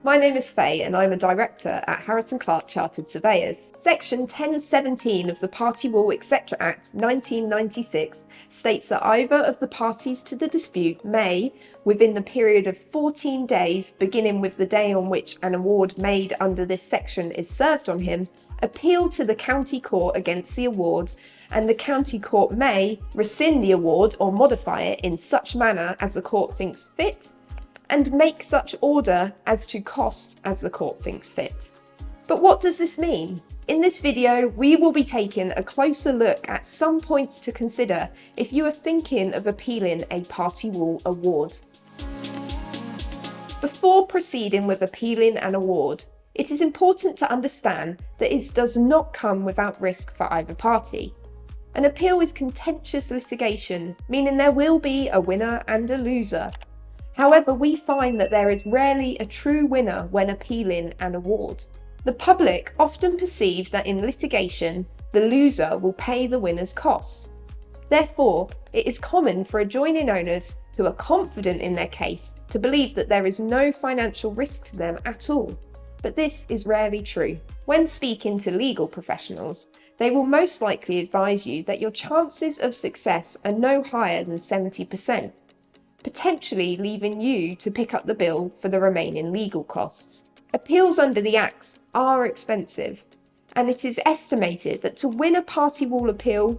My name is Faye and I'm a director at Harrison Clarke Chartered Surveyors. Section 1017 of the Party Wall Etc Act 1996 states that either of the parties to the dispute may, within the period of 14 days beginning with the day on which an award made under this section is served on him, appeal to the county court against the award, and the county court may rescind the award or modify it in such manner as the court thinks fit, and make such order as to costs as the court thinks fit. But what does this mean? In this video, we will be taking a closer look at some points to consider if you are thinking of appealing a Party Wall award. Before proceeding with appealing an award, it is important to understand that it does not come without risk for either party. An appeal is contentious litigation, meaning there will be a winner and a loser. However, we find that there is rarely a true winner when appealing an award. The public often perceive that in litigation, the loser will pay the winner's costs. Therefore, it is common for adjoining owners who are confident in their case to believe that there is no financial risk to them at all. But this is rarely true. When speaking to legal professionals, they will most likely advise you that your chances of success are no higher than 70%. Potentially leaving you to pick up the bill for the remaining legal costs. Appeals under the Acts are expensive, and it is estimated that to win a Party Wall appeal,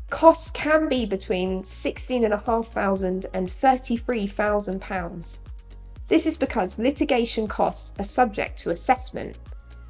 costs can be between £16,500 and £33,000. This is because litigation costs are subject to assessment,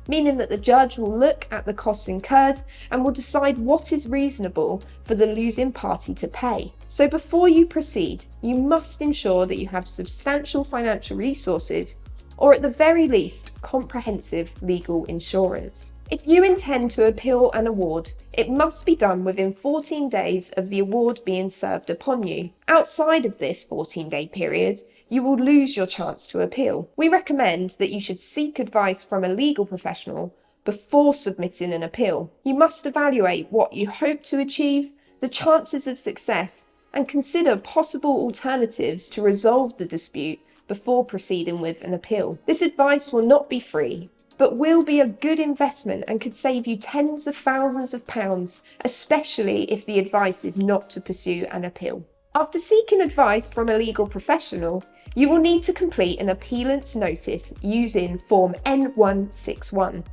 meaning that the judge will look at the costs incurred and will decide what is reasonable for the losing party to pay. So before you proceed, you must ensure that you have substantial financial resources, or at the very least, comprehensive legal insurance. If you intend to appeal an award, it must be done within 14 days of the award being served upon you. Outside of this 14-day period, you will lose your chance to appeal. We recommend that you should seek advice from a legal professional before submitting an appeal. You must evaluate what you hope to achieve, the chances of success, and consider possible alternatives to resolve the dispute before proceeding with an appeal. This advice will not be free, but will be a good investment and could save you tens of thousands of pounds, especially if the advice is not to pursue an appeal. After seeking advice from a legal professional, you will need to complete an appealant's notice using Form N161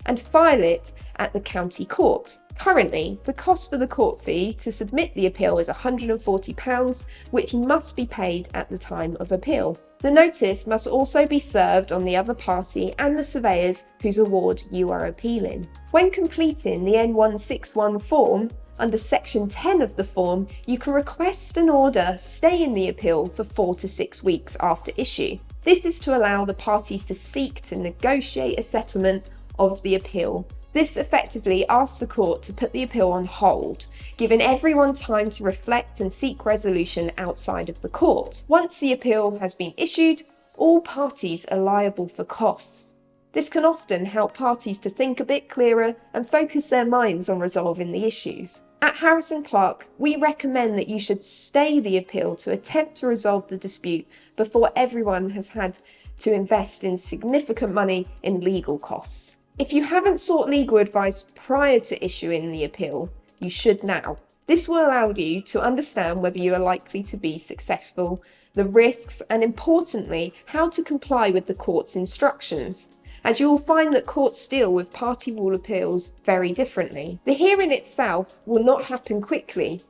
and file it at the county court. Currently, the cost for the court fee to submit the appeal is £140, which must be paid at the time of appeal. The notice must also be served on the other party and the surveyors whose award you are appealing. When completing the N161 form, under Section 10 of the form, you can request an order staying the appeal for 4 to 6 weeks after issue. This is to allow the parties to seek to negotiate a settlement of the appeal. This effectively asks the court to put the appeal on hold, giving everyone time to reflect and seek resolution outside of the court. Once the appeal has been issued, all parties are liable for costs. This can often help parties to think a bit clearer and focus their minds on resolving the issues. At Harrison Clarke, we recommend that you should stay the appeal to attempt to resolve the dispute before everyone has had to invest in significant money in legal costs. If you haven't sought legal advice prior to issuing the appeal, you should now. This will allow you to understand whether you are likely to be successful, the risks, and importantly, how to comply with the court's instructions, as you will find that courts deal with Party Wall appeals very differently. The hearing itself will not happen quickly.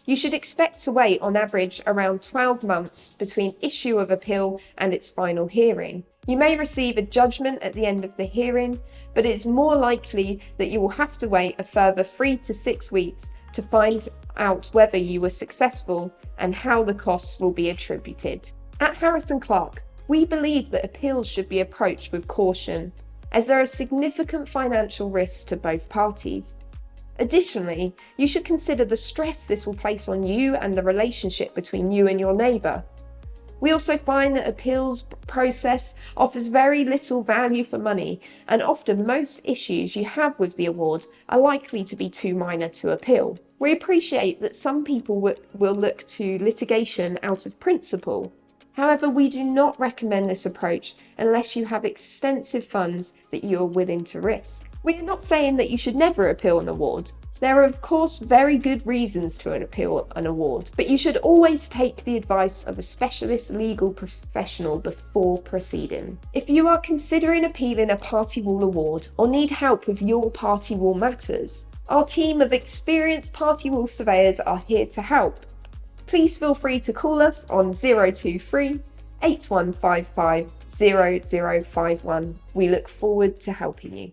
You should expect to wait on average around 12 months between issue of appeal and its final hearing. You may receive a judgment at the end of the hearing, but it's more likely that you will have to wait a further 3 to 6 weeks to find out whether you were successful and how the costs will be attributed. At Harrison Clarke, we believe that appeals should be approached with caution, as there are significant financial risks to both parties. Additionally, you should consider the stress this will place on you and the relationship between you and your neighbour. We also find that appeals process offers very little value for money, and often most issues you have with the award are likely to be too minor to appeal. We appreciate that some people will look to litigation out of principle, However, we do not recommend this approach unless you have extensive funds that you are willing to risk. We are not saying that you should never appeal an award. There are of course very good reasons to appeal an award, but you should always take the advice of a specialist legal professional before proceeding. If you are considering appealing a party wall award or need help with your party wall matters, our team of experienced party wall surveyors are here to help. Please feel free to call us on 023 8155 0051. We look forward to helping you.